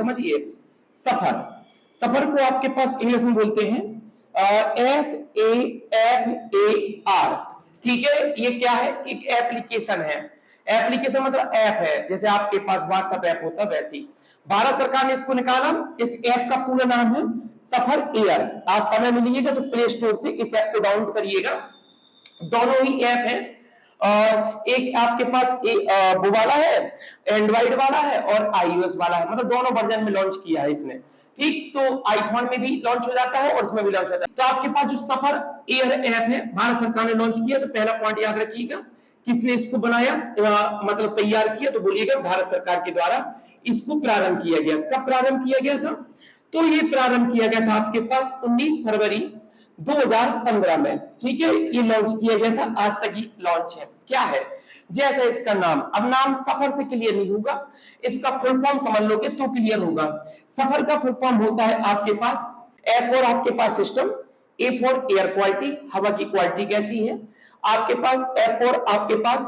समझिए, सफर, सफर को आपके पास इंग्लिश में बोलते हैं SAFAR, ठीक है। ये क्या है, एक एप्लीकेशन है। एप्लीकेशन मतलब ऐप है, जैसे आपके पास व्हाट्सएप ऐप होता है वैसे ही भारत सरकार ने इसको निकाला। इस ऐप का पूरा नाम है सफर एयर। आज समय मिलिएगा तो प्ले स्टोर से इस ऐप को डाउनलोड करिएगा। दोनों ही ऐप है, एक आपके पास वो वाला है, एंड्रॉइड वाला है और iOS वाला है, मतलब दोनों वर्जन में लॉन्च किया है इसने, ठीक। तो आईफोन में भी लॉन्च हो जाता है और इसमें भी लॉन्च होता है। तो आपके पास जो सफर एयर ऐप है भारत सरकार ने लॉन्च किया, तो पहला पॉइंट याद रखिएगा, किसने इसको बनाया, मतलब तैयार किया, तो बोलिएगा भारत सरकार के द्वारा इसको प्रारंभ किया गया। कब प्रारंभ किया गया था, तो ये प्रारंभ किया गया था आपके पास 19 फरवरी 2015 में, ठीक है। ये लॉन्च किया गया था, आज तक ये लॉन्च है। क्या है, जैसे इसका नाम, अब नाम सफर से क्लियर नहीं होगा, इसका फुल फॉर्म समझ लोगे तो क्लियर होगा। सफर का फुल फॉर्म होता है आपके पास एस फॉर आपके पास system, A for air quality, हवा की क्वालिटी कैसी है आपके पास, एफ फॉर आपके पास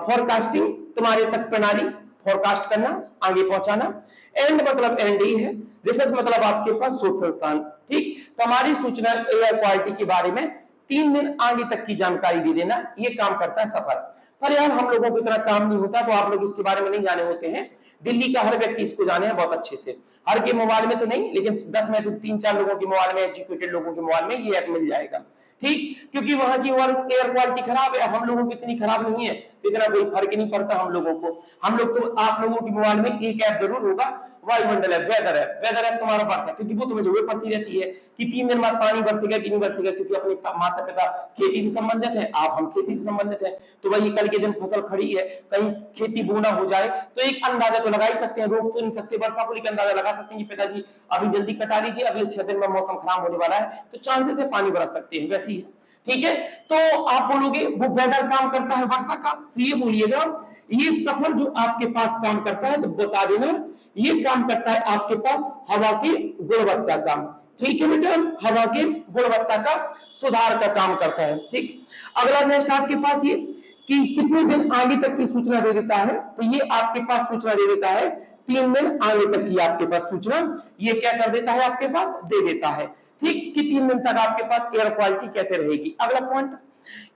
फोरकास्टिंग, तुम्हारे तक प्रणाली, फोरकास्ट करना, आगे पहुंचाना, एंड मतलब एंड ही है, रिसर्च मतलब आपके पास शोध संस्थान, ठीक। तो हमारी सूचना एयर क्वालिटी के बारे में 3 दिन आगे तक की जानकारी दे देना, ये काम करता है सफर। पर यार हम लोगों को इतना काम नहीं होता, तो आप लोग इसके बारे में नहीं जाने होते हैं। दिल्ली का हर व्यक्ति इसको जाने हैं बहुत अच्छे से, हर के मोबाइल में तो नहीं, लेकिन 10 में से 3-4 लोगों के मोबाइल में, एजुकेटेड लोगों के मोबाइल में ये ऐप मिल जाएगा, ठीक। क्योंकि वहां की एयर क्वालिटी खराब है, हम लोगों की इतनी खराब नहीं है, इतना कोई फर्क नहीं पड़ता हम लोगों को। हम लोग तो, आप लोगों के मोबाइल में एक ऐप जरूर होगा, वायुमंडल app, weather app. Weather app तुम्हारा पास है, क्योंकि वो तुम्हें जरूरत पड़ती रहती है कि 3 दिन बाद पानी बरसेगा कि नहीं बरसेगा, क्योंकि अपने माता पिता खेती से संबंधित है, आप हम खेती से संबंधित है। तो वही कल के दिन फसल खड़ी है, कहीं खेती बोना हो जाए तो एक अंदाजा तो लगा ही सकते हैं, रोक तो नहीं सकते, वर्षा को लेकर अंदाजा लगा सकते हैं कि पिताजी अभी जल्दी कटा लीजिए, अगले 6 दिन में मौसम खराब होने वाला है, तो चांसेस है पानी बरस सकते हैं, वैसे ही है, ठीक है। तो आप बोलोगे वो वेदर काम करता है वर्षा का, तो ये बोलिएगा ये सफर जो आपके पास काम करता है, तो बता देना ये काम करता है आपके पास हवा की गुणवत्ता का, ठीक है बेटा, हवा की गुणवत्ता का सुधार का काम करता है, ठीक। अगला नेक्स्ट आपके पास ये कि कितने दिन आगे तक की सूचना दे देता है, तो ये आपके पास सूचना दे देता है 3 दिन आगे तक की आपके पास सूचना ये क्या कर देता है, आपके पास दे देता है, ठीक, कि 3 दिन तक आपके पास एयर क्वालिटी कैसे रहेगी। अगला पॉइंट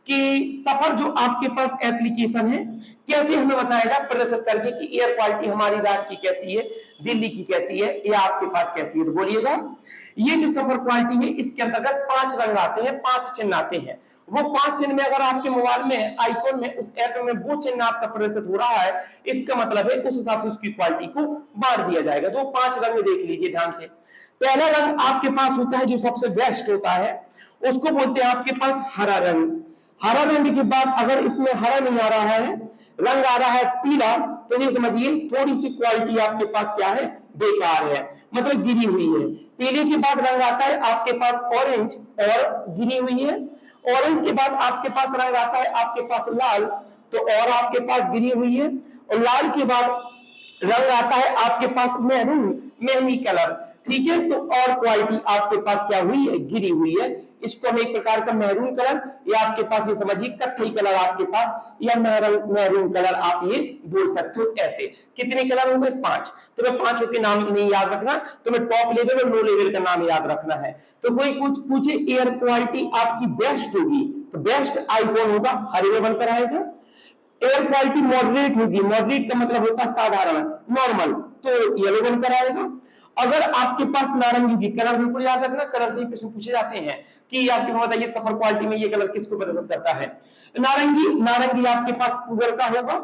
कि सफर जो आपके पास एप्लीकेशन है कैसे हमें बताएगा प्रदर्शित करके कि एयर क्वालिटी हमारी रात की कैसी है, दिल्ली की कैसी है, या आपके पास कैसी है, तो बोलिएगा। ये जो सफर क्वालिटी है इसके अंतर्गत 5 रंग आते हैं, 5 चिन्ह आते हैं। वो 5 चिन्ह में अगर आपके मोबाइल में आइकॉन में उस ऐप में वो चिन्ह आपका प्रदर्शित हो रहा है, इसका मतलब है उस हिसाब से उसकी क्वालिटी को बांट दिया जाएगा। तो 5 रंग देख लीजिए ध्यान से। पहला रंग आपके पास होता है जो सबसे बेस्ट होता है, उसको बोलते हैं आपके पास हरा रंग। हरा रंग के बाद अगर इसमें हरा नहीं आ रहा है, रंग आ रहा है पीला, तो ये समझिए थोड़ी सी क्वालिटी आपके पास क्या है, बेकार है, मतलब गिरी हुई है। पीले के बाद रंग आता है आपके पास ऑरेंज और गिरी हुई है। ऑरेंज के बाद आपके पास रंग आता है आपके पास लाल, तो और आपके पास गिरी हुई है। और लाल के बाद रंग आता है आपके पास मैरून, मेहंदी कलर, ठीक है। तो और क्वालिटी आपके पास क्या हुई है, गिरी हुई है। इसको हम एक प्रकार का मैरून कलर, या आपके पास ये समझिए कत्थई कलर आपके पास, या मैरून कलर आप ये बोल सकते हो। ऐसे कितने कलर हो गए, 5। तो मैं 5 के नाम नहीं याद रखना, तो मैं टॉप लेवल और लो लेवल का नाम याद रखना है। तो कोई कुछ पूछे एयर क्वालिटी आपकी बेस्ट होगी, तो बेस्ट आईफोन होगा, हरे में बनकर आएगा। एयर क्वालिटी मॉडरेट होगी, मॉडरेट का मतलब होता है साधारण, नॉर्मल, तो येलो बनकर आएगा। अगर आपके पास नारंगी की, कलर बिल्कुल याद रखना, कलर से ही प्रश्न पूछे जाते हैं कि आपके बताइए सफर क्वालिटी में ये कलर किसको प्रदर्शित करता है। नारंगी, नारंगी आपके पास पुअर का होगा,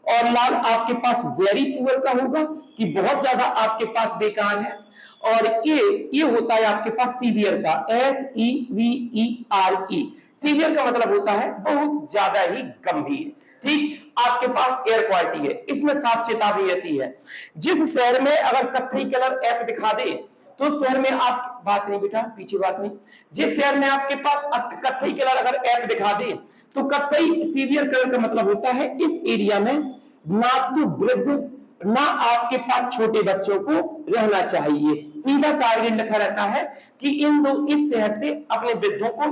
और लाल आपके पास वेरी पुअर का होगा कि बहुत ज्यादा आपके पास बेकार है। और ये होता है आपके पास सीवियर का, SEVERE। सीवियर का मतलब होता है बहुत ज्यादा ही गंभीर, ठीक। आपके पास एयर क्वालिटी है, इसमें साफ चेतावनी रहती है। जिस शहर में अगर कत्थई कलर ऐप दिखा दे, तो शहर में आप, बात नहीं बेटा पीछे बात नहीं, जिस शहर में आपके पास कत्थई कलर अगर ऐप दिखा दे, तो कत्थई सीवियर कलर का मतलब होता है इस एरिया में ना तो वृद्ध ना आपके पास छोटे बच्चों को रहना चाहिए। सीधा टारगेट लिखा रहता है कि इस शहर से अपने वृद्धों को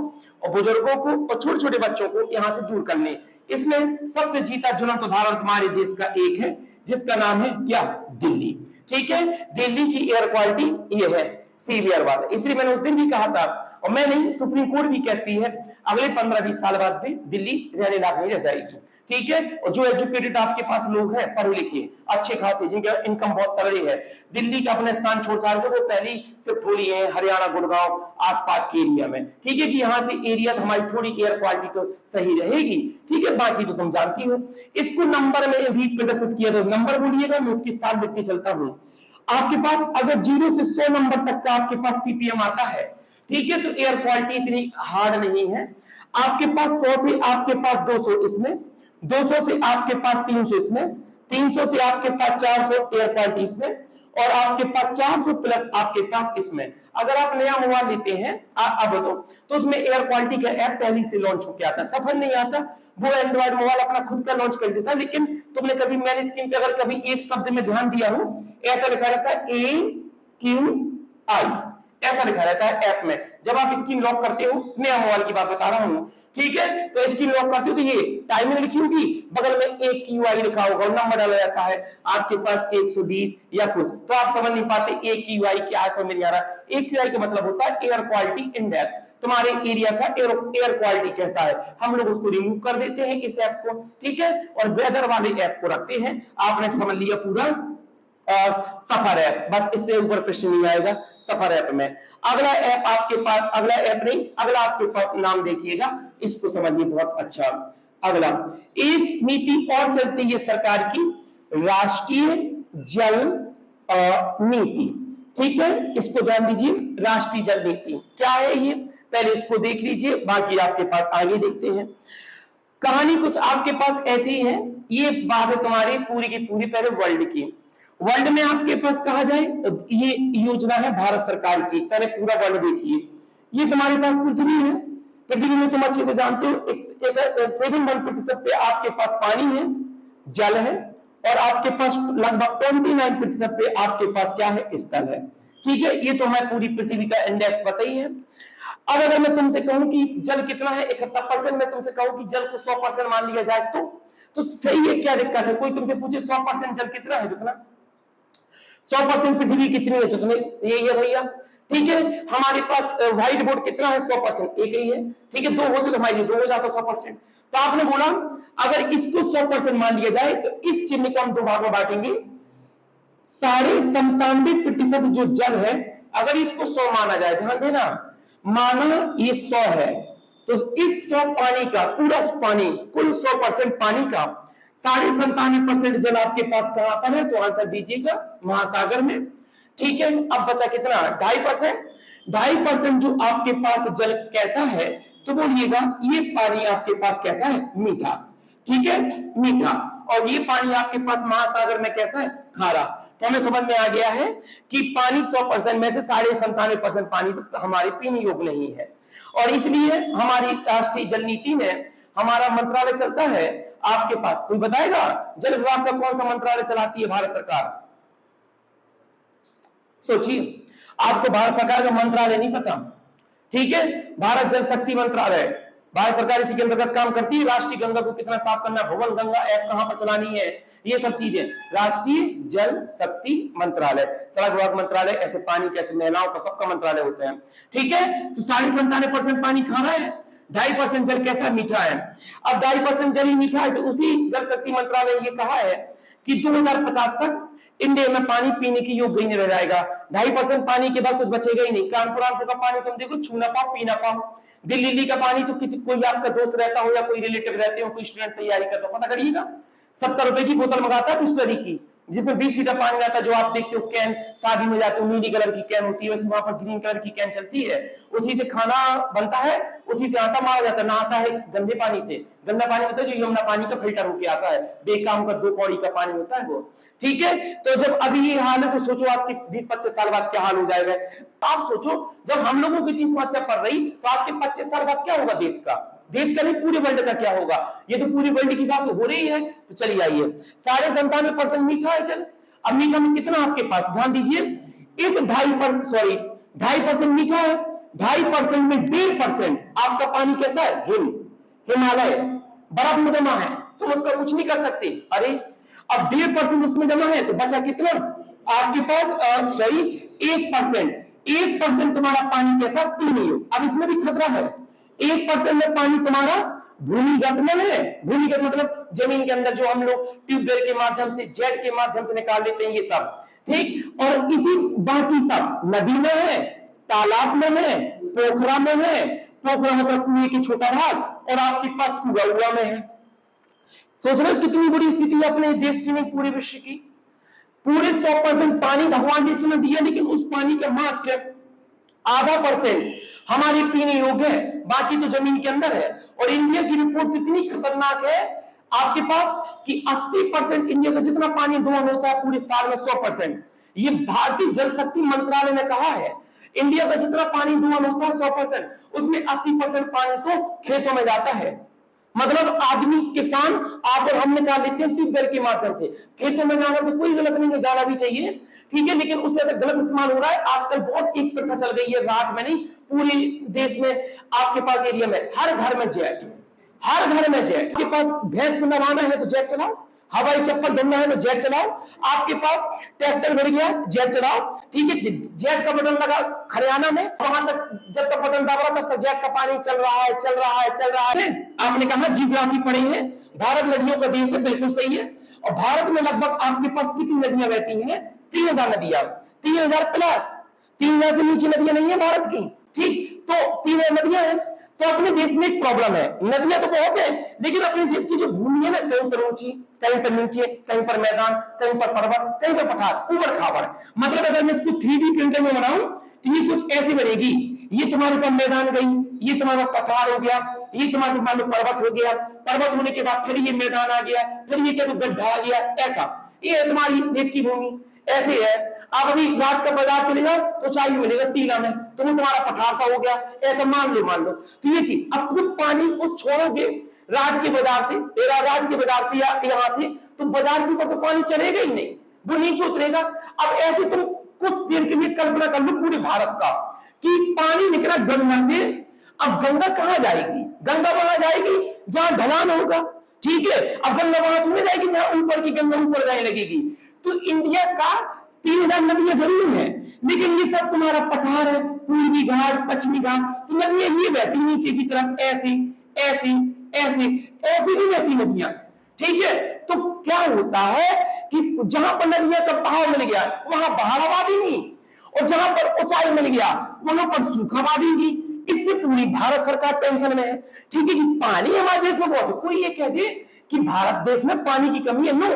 और बुजुर्गों को और छोटे छोटे बच्चों को यहां से दूर करने। इसमें सबसे जीता जुलंत उदाहरण तुम्हारे देश का एक है, जिसका नाम है क्या, दिल्ली, ठीक है, दिल्ली की एयर क्वालिटी ये है, सीवियर वाला। इसलिए मैंने उस दिन भी कहा था, और मैं नहीं, सुप्रीम कोर्ट भी कहती है अगले 15-20 साल बाद भी दिल्ली रहने लायक नहीं रह जाएगी। ठीक है, और जो एजुकेटेड आपके पास लोग हैं, पढ़े लिखे अच्छे खासे, जिनके इनकम बहुत तगड़ी है, दिल्ली का अपने स्थान छोड़ छाड़ के वो पहली शिफ्ट हो लिए हैं हरियाणा, गुड़गांव आसपास के एरिया में। ठीक है, कि यहाँ से एरिया तो हमारी थोड़ी एयर क्वालिटी तो सही रहेगी। ठीक है, बाकी तो तुम जानती हो। इसको नंबर में भी प्रदर्शित किया, तो नंबर बोलिएगा, मैं इसकी साथ लिखते चलता हूँ। आपके पास अगर 0 से 100 नंबर तक का आपके पास पीपीएम आता है, ठीक है, तो एयर क्वालिटी इतनी हार्ड नहीं है। आपके पास 100 से आपके पास 200 इसमें, 200 से आपके पास 300 इसमें, 300 से आपके पास 400 एयर क्वालिटी इसमें, और आपके पास 400 प्लस आपके पास इसमें। अगर आप नया मोबाइल लेते हैं अब तो उसमें एयर क्वालिटी का ऐप पहले से लॉन्च होकर आता, सफर नहीं आता, वो एंड्रॉइड मोबाइल अपना खुद का लॉन्च कर देता। लेकिन तुमने कभी मैंने स्क्रीन पे अगर कभी एक शब्द में ध्यान दिया हो, ऐसा लिखा रहता है AQI, ऐसा लिखा रहता है ऐप में। जब आप स्क्रीन लॉक करते हो, नया मोबाइल की बात बता रहा हूं, ठीक है, तो स्क्रीन लॉक करते हो तो ये टाइमिंग लिखी होगी, बगल में AQI लिखा होगा और नंबर डाला जाता है आपके पास 120 या कुछ। तो आप समझ नहीं पाते AQI क्या है, समझ नहीं आ रहा। AQI का मतलब होता है एयर क्वालिटी इंडेक्स, तुम्हारे एरिया का एयर क्वालिटी कैसा है। हम लोग उसको रिमूव कर देते हैं इस ऐप को, ठीक है, और वेदर वाले ऐप को रखते हैं। आपने समझ लिया पूरा सफर ऐप, बस इससे ऊपर प्रश्न नहीं आएगा सफर ऐप में। अगला ऐप आपके पास, अगला ऐप नहीं, अगला आपके पास नाम देखिएगा, इसको समझिए बहुत अच्छा। अगला एक नीति और चलती है सरकार की, राष्ट्रीय जल नीति। ठीक है, इसको ध्यान दीजिए, राष्ट्रीय जल नीति क्या है ये, पहले इसको देख लीजिए, बाकी आपके पास आगे देखते हैं। कहानी कुछ आपके पास ऐसी है, ये बात है तुम्हारी पूरी की पूरी पहले वर्ल्ड की। वर्ल्ड में आपके पास कहा जाए तो ये योजना है भारत सरकार की, पहले पूरा वर्ल्ड देखिए। ये तुम्हारे पास पृथ्वी है, पृथ्वी में तुम अच्छे से जानते हो 71% पे आपके पास पानी है, जल है, और आपके पास लगभग 29% पे आपके पास क्या है, स्थल है। ठीक है, ये तो हमें पूरी पृथ्वी का इंडेक्स पता ही है। अब अगर मैं तुमसे कहूं कि जल कितना है 71%, मैं तुमसे कहूं कि जल को 100% मान लिया जाए तो सही है, क्या दिक्कत है। कोई तुमसे पूछे 100% जल कितना है, कितना 100% पृथ्वी कितनी है, तो तुम्हें यही है भैया। ठीक है, हमारे पास व्हाइट बोर्ड कितना है, 100% एक ही है। ठीक है, दो होते तो हमारे दो हो जाता 100%। तो आपने बोला अगर इसको 100% मान लिया जाए तो इस चिन्ह को हम दो भागों में बांटेंगे। 97.5% जो जल है, अगर इसको 100 माना जाए, ध्यान देना, माना ये 100 है, तो इस 100 पानी का पूरा पानी, कुल 100% पानी का 97.5% जल आपके पास कहां पर है, तो आंसर दीजिएगा महासागर में। ठीक है, अब बचा कितना, 2.5%। 2.5% जो आपके पास जल कैसा है, तो बोलिएगा ये पानी आपके पास कैसा है, मीठा। ठीक है, मीठा, और ये पानी आपके पास महासागर में कैसा है, खारा। तो हमें समझ में आ गया है कि पानी 100% में से 97.5% पानी तो हमारे पीने योग्य नहीं है। और इसलिए हमारी राष्ट्रीय जल नीति में हमारा मंत्रालय चलता है। आपके पास कोई बताएगा जल विभाग का कौन सा मंत्रालय चलाती है भारत सरकार, सोचिए। आपको भारत सरकार का मंत्रालय नहीं पता, ठीक है, भारत जल शक्ति मंत्रालय, भारत सरकार इसी के अंतर्गत काम करती है। राष्ट्रीय गंगा को कितना साफ करना, भवन गंगा ऐप कहां पर चलानी है, ये सब चीजें राष्ट्रीय जल शक्ति मंत्रालय, सड़क विभाग मंत्रालय, ऐसे पानी कैसे महिलाओं का सबका मंत्रालय होता है। ठीक है, तो 97.5% पानी खारा है, 2.5% जल कैसा मीठा है। अब 2.5% जल ही मीठा है, तो उसी जल शक्ति मंत्रालय ने ये कहा है कि 2050 तक इंडिया में पानी पीने की योग्य नहीं रह जाएगा। 2.5% पानी के बाद कुछ बचेगा ही नहीं। कानपुर का पानी तुम देखो, छू ना पाओ, पी ना पाओ। दिल्ली का पानी तो किसी, कोई आपका दोस्त रहता हो या कोई रिलेटिव रहते हो, कोई स्टूडेंट तैयारी करता हो, पता करिएगा, 70 रुपए की बोतल मंगाता है बिस्लरी की, जिसमें 20 लीटर पानी आता है, जो आप देखते हो कैन, शादी में जाते हो नीली कलर की कैन होती है, वैसे वहां पर ग्रीन कलर की कैन चलती है, उसी से खाना बनता है, उसी से आटा मारा जाता है, नहाता है गंदे पानी से। गंदा पानी होता है जो यमुना पानी का फिल्टर होके आता है, बेकाम का 2 पौड़ी का पानी होता है वो। ठीक है, तो जब अभी ये हाल है, तो सोचो आज के 20-25 साल बाद क्या हाल हो जाएगा। आप सोचो, जब हम लोगों की इतनी समस्या पड़ रही, तो आज के 25 साल बाद क्या होगा देश का, देश का नहीं पूरे वर्ल्ड का क्या होगा। ये तो पूरी वर्ल्ड की बात हो रही है। तो चलिए आइए, 97.5% मीठा है जल। अब मीठा में कितना आपके पास, ध्यान दीजिए, इस 2.5% मीठा है, 2.5% में 1.5% आपका पानी कैसा है, हिमालय बर्फ में जमा है, तुम उसका कुछ नहीं कर सकते। अरे अब 1.5% उसमें जमा है, तो बचा कितना, आपके पास 1% तुम्हारा पानी कैसा पीने योग्य। अब इसमें भी खतरा है, 1% में पानी तुम्हारा भूमिगत में है। भूमिगत मतलब जमीन के अंदर जो हम लोग ट्यूबवेल के माध्यम से, जेट के माध्यम से निकाल लेते हैं, ये सब ठीक। और इसी बाकी सब नदी में है, तालाब में है, पोखरा में है, पोखरा मतलब कुएं की छोटा भाग, और आपके पास कुआ हुआ में है। सोच रहे हो कितनी बुरी स्थिति है अपने देश की, नहीं पूरे विश्व की। पूरे 100% पानी भगवान ने तुम्हें दिया, लेकिन उस पानी का मात्र आधा % हमारे पीने योग्य है, बाकी तो जमीन के अंदर है। और इंडिया की रिपोर्ट कितनी खतरनाक है आपके पास कि 80% इंडिया का जितना पानी दोहन होता है पूरे साल में 100%। ये भारतीय जल शक्ति मंत्रालय ने कहा है, इंडिया का जितना पानी दोहन होता है 100%, उसमें 80% पानी तो खेतों में जाता है। मतलब आदमी, किसान, आप और हम निकाल लेते हैं ट्यूबवेल के माध्यम से। खेतों में जाना तो कोई जरूरत नहीं है, जाना भी चाहिए ठीक है, लेकिन उससे अगर गलत इस्तेमाल हो रहा है। आजकल बहुत एक प्रथा चल गई है, रात में नहीं पूरे देश में, आपके पास एरिया में हर घर में जेट, हर घर में जेट। आपके पास भैंस को नवाना है तो जेट चलाओ, हवाई चप्पल धुलना है तो जेट चलाओ, आपके पास ट्रैक्टर बढ़ गया जेट चलाओ, ठीक है। जेट का बटन लगा हरियाणा में, वहां तक जब तक बटन दबा तब तक जेट का पानी चल रहा है, चल रहा है, चल रहा है। आपने कहा जियोग्राफी पढ़ी है, भारत नदियों का देश है, बिल्कुल सही है। और भारत में लगभग आपके पास कितनी नदियां बहती हैं? 3000 नदियां, 3000 प्लस, 3000 से नीचे नदियां नहीं है भारत की, ठीक। तो 3000 नदियां हैं। तो अपने देश में एक प्रॉब्लम है, नदियां तो बहुत है, लेकिन अपने देश की जो भूमि है ना, कहीं पर ऊंची, कहीं पर नीचे, कहीं पर मैदान, कहीं पर पर्वत, कहीं पर पठार, ऊबड़ खाबड़। मतलब अगर मैं इसको 3D प्रिंटर में बनाऊं तो ये कुछ ऐसी बनेगी। ये तुम्हारे पास मैदान गई, ये तुम्हारा पठार हो गया, ये तुम्हारे मान लो पर्वत हो गया, पर्वत होने के बाद फिर ये मैदान आ गया, फिर ये क्या तो गड्ढा आ गया, ऐसा। ये है तुम्हारी देश की भूमि, ऐसे है। आप अभी रात का बाजार चले जाओ तो चाय मिलेगा टीला में, तो वो तुम्हारा पठार सा हो गया, ऐसा मान लो। तो ये चीज, अब जब पानी को छोड़ोगे रात के बाजार से, तेरा रात के बाजार से या यहाँ से, तो बाजार के ऊपर तो पानी चलेगा ही नहीं, वो नीचे उतरेगा। अब ऐसे तुम कुछ देर के लिए कल्पना कर लो पूरे भारत का कि पानी निकला गंगा से, अब गंगा कहां जाएगी? गंगा वहां जाएगी जहां ढलान होगा, ठीक है। अब गंगा वहां थोड़ी जाएगी जहां ऊपर की गंगा ऊपर जाने लगेगी। तो इंडिया का 3000 नदियां जरूर है, लेकिन ये सब तुम्हारा पठार है, पूर्वी घाट, पश्चिमी घाट, तो नदियां ये बहती नीचे की तरफ, ऐसी ऐसी ऐसी ऐसी भी बहती नदियां, ठीक है। तो क्या होता है कि जहां पर नदियां का बहाव मिल गया वहां बाढ़ आबादी नहीं, और जहां पर ऊंचाई मिल गया वहां पर सूखा बांधेगी। इससे पूरी भारत सरकार टेंशन में है, ठीक है, कि पानी हमारे देश में बहुत है। कोई ये कह दे कि भारत देश में पानी की कमी है, नो,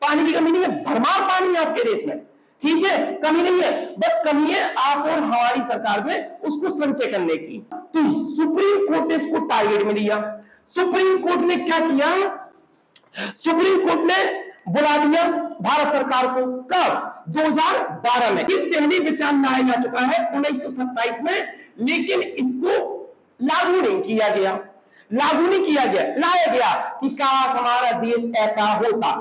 पानी की कमी नहीं है, भरमार पानी है आपके देश में, ठीक है, कमी नहीं है, बस कमी है आप और हमारी सरकार में उसको संचय करने की। तो सुप्रीम कोर्ट ने इसको टारगेट में लिया। सुप्रीम कोर्ट ने क्या किया? सुप्रीम कोर्ट ने बुला दिया भारत सरकार को, कब? 2012 में। ये पहले विचार लाया जा चुका है 1927 में, लेकिन इसको लागू नहीं किया गया, लागू नहीं किया गया, लाया गया कि काश हमारा देश ऐसा होता,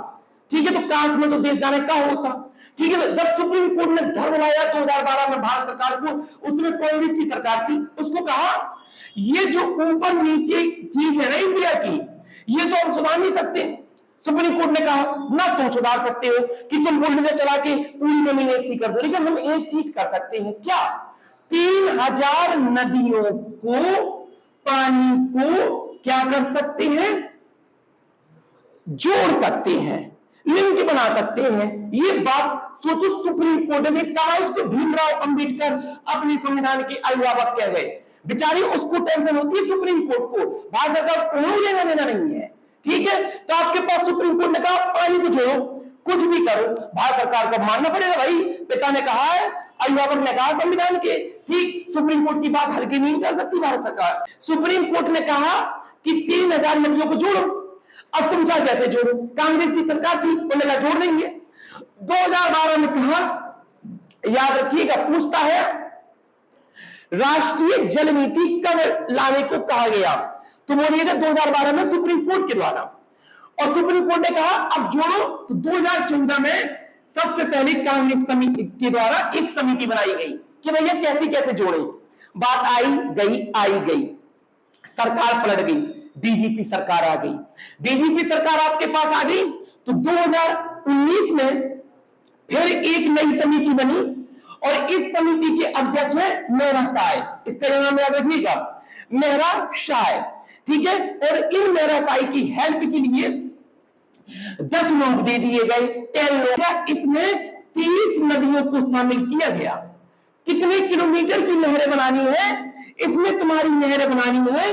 ठीक है। तो काश में तो देश जाने का होता, ठीक है। जब सुप्रीम कोर्ट ने घर बनाया 2012 में भारत सरकार को, उसमें कांग्रेस की सरकार थी, उसको कहा ये जो ऊपर नीचे चीज है ना इंडिया की, ये तो हम सुधार नहीं सकते। सुप्रीम कोर्ट ने कहा ना तुम सुधार सकते हो कि तुम बुलडोजर चला के पूरी जमीन एक सी कर दो, लेकिन हम एक चीज कर सकते हैं, क्या? 3000 नदियों को, पानी को क्या कर सकते हैं? जोड़ सकते हैं, लिंक बना सकते हैं। ये बात सोचो, सुप्रीम कोर्ट ने कहा, उसको भीमराव अंबेडकर अपने संविधान के अभिभावक कह गए। बेचारी उसको टेंशन होती है सुप्रीम कोर्ट को, भारत सरकार को लेना देना नहीं है, ठीक है। तो आपके पास सुप्रीम कोर्ट ने कहा पानी को जोड़ो, कुछ भी करो, भारत सरकार को मानना पड़ेगा भाई। पिता ने कहा है, अभिभावक ने कहा संविधान के, ठीक। सुप्रीम कोर्ट की बात हल्की नहीं कर सकती भारत सरकार। सुप्रीम कोर्ट ने कहा कि 3000 नदियों को जोड़ो, अब तुम चाहे जैसे जोड़ो। कांग्रेस की सरकार थी, उन्होंने कहा जोड़ देंगे। 2012 में कहा, याद रखिएगा, पूछता है राष्ट्रीय जल नीति कब लाने को कहा गया? तो बोलिएगा 2012 में सुप्रीम कोर्ट के द्वारा। और सुप्रीम कोर्ट ने कहा अब जोड़ो, तो 2014 में सबसे पहले कांग्रेस समिति के द्वारा एक समिति बनाई गई कि भैया कैसे कैसे जोड़े। बात आई गई, सरकार पलट गई, बीजेपी सरकार आ गई। बीजेपी सरकार आपके पास आ गई तो 2019 में फिर एक नई समिति बनी और इस समिति के अध्यक्ष है मेहरा शाह, इसका नाम याद रखिएगा, मेहरा शाह, ठीक है। और इन मेहरा शाह की हेल्प के लिए 10 लोग दे दिए गए, 10 लोग। इसमें 30 नदियों को शामिल किया गया। कितने किलोमीटर की नहरें बनानी है? इसमें तुम्हारी नहरें बनानी है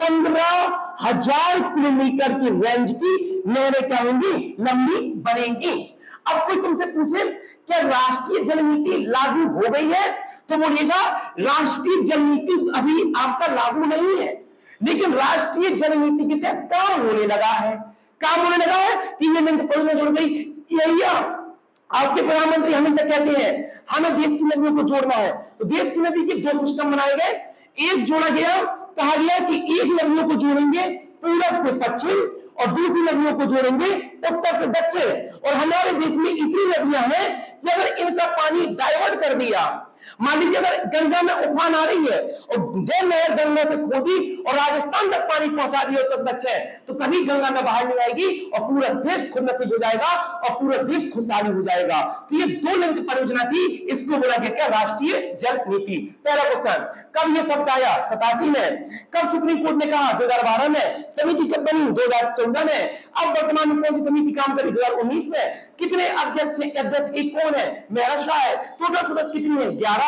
15,000 किलोमीटर की रेंज की नहरें क्या होंगी? लंबी बनेंगी। अब कोई तुमसे पूछे क्या राष्ट्रीय जल नीति लागू हो गई है, तो बोलिएगा राष्ट्रीय जल नीति अभी आपका लागू नहीं है, लेकिन राष्ट्रीय जल नीति के तहत काम होने लगा है। काम होने लगा है कि ये लिंक पढ़ने जुड़ गई। यही आपके प्रधानमंत्री हमेशा कहते हैं हमें देश की नदियों को जोड़ना है, तो देश की नदी के 2 सिस्टम बनाए गए। एक जोड़ा गया, कहा गया कि एक नदियों को जोड़ेंगे पूरब से पश्चिम और दूसरी नदियों को जोड़ेंगे उत्तर से दक्षिण। और हमारे देश में इतनी नदियां हैं कि अगर इनका पानी डाइवर्ट कर दिया, मान लीजिए अगर गंगा में उफान आ रही है और 2 नहर गंगा से खोदी और राजस्थान तक पानी पहुंचा दिया उत्तर से दक्षिण, तो कभी गंगा में बाहर नहीं आएगी और पूरा देश खुद नसीब हो जाएगा और पूरा देश खुशहाली हो जाएगा। तो ये 2 लिंक परियोजना थी, इसको बोला गया क्या? राष्ट्रीय जल नीति। पहला क्वेश्चन, कब ये शब्द आया? 87 में। कब सुप्रीम कोर्ट ने कहा? 2012 में। समिति कब बनी? 2014 में। अब वर्तमान में कौन सी समिति काम करी? 2019 में। कितने अध्यक्ष? अध्यक्ष एक कौन है? मेहरा शाह है। टोटल सदस्य कितनी है? 11।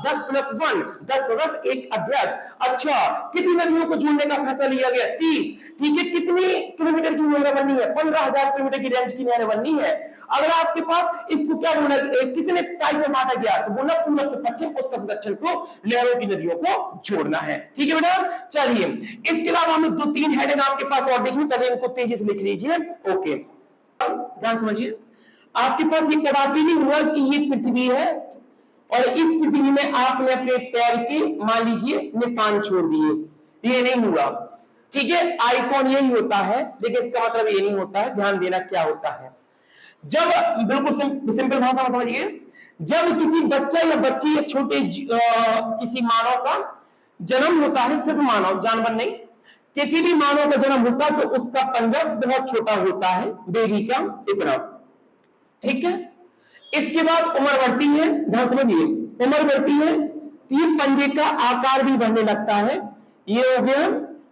10 + 1 10 सदस्य, एक अध्यक्ष। अच्छा, कितनी नदियों को जोड़ने का फैसला लिया गया? 30। ठीक है, कितनी किलोमीटर की नहरें बननी है? 15,000 किलोमीटर की रेंज की नहरें बननी है। अगर आपके पास इसको क्या बोला, कितने टाइप में बांटा गया, तो बोला पूरब से पश्चिम उत्तर से दक्षिण को नहरों की नदियों को जोड़ना है। ठीक है बेटा, चलिए इसके अलावा हमें 2-3 हेडिंग आपके पास और देखनी, पहले इनको तेजी से लिख लीजिए। ओके, ध्यान समझिए, आपके पास ये कदापि नहीं हुआ कि ये पृथ्वी है और इस पृथ्वी में आपने अपने पैर के मान लीजिए निशान छोड़ दिए, ये नहीं हुआ। ठीक है, आइकॉन यही होता है, लेकिन इसका मतलब ये नहीं होता है। ध्यान देना क्या होता है, जब बिल्कुल सिंपल भाषा में समझिए, जब किसी बच्चा या बच्ची या छोटे किसी मानव का जन्म होता है, सिर्फ मानव, जानवर नहीं, किसी भी मानव का जन्म होता है तो उसका पंजा बहुत छोटा होता है, बेबी का इतना। ठीक है, इसके बाद उम्र बढ़ती है, ध्यान समझिए, उम्र बढ़ती है तो ये पंजे का आकार भी बढ़ने लगता है। ये हो गया,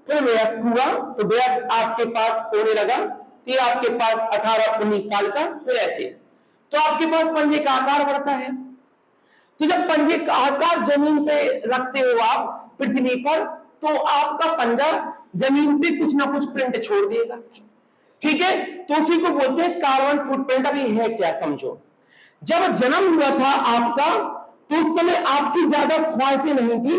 फिर वयस्क हुआ तो वयस्क आपके पास होने लगा, ये आपके पास 18-19 साल का, फिर ऐसे तो आपके पास पंजे का आकार बढ़ता है। तो जब पंजे का आकार जमीन पे रखते हो आप पृथ्वी पर, तो आपका पंजा जमीन पे कुछ ना कुछ प्रिंट छोड़ देगा। ठीक है, तो उसी को बोलते हैं कार्बन फुटप्रिंट। अभी है क्या, समझो। जब जन्म हुआ था आपका, तो उस समय आपकी ज्यादा ख्वाहिशें नहीं थी,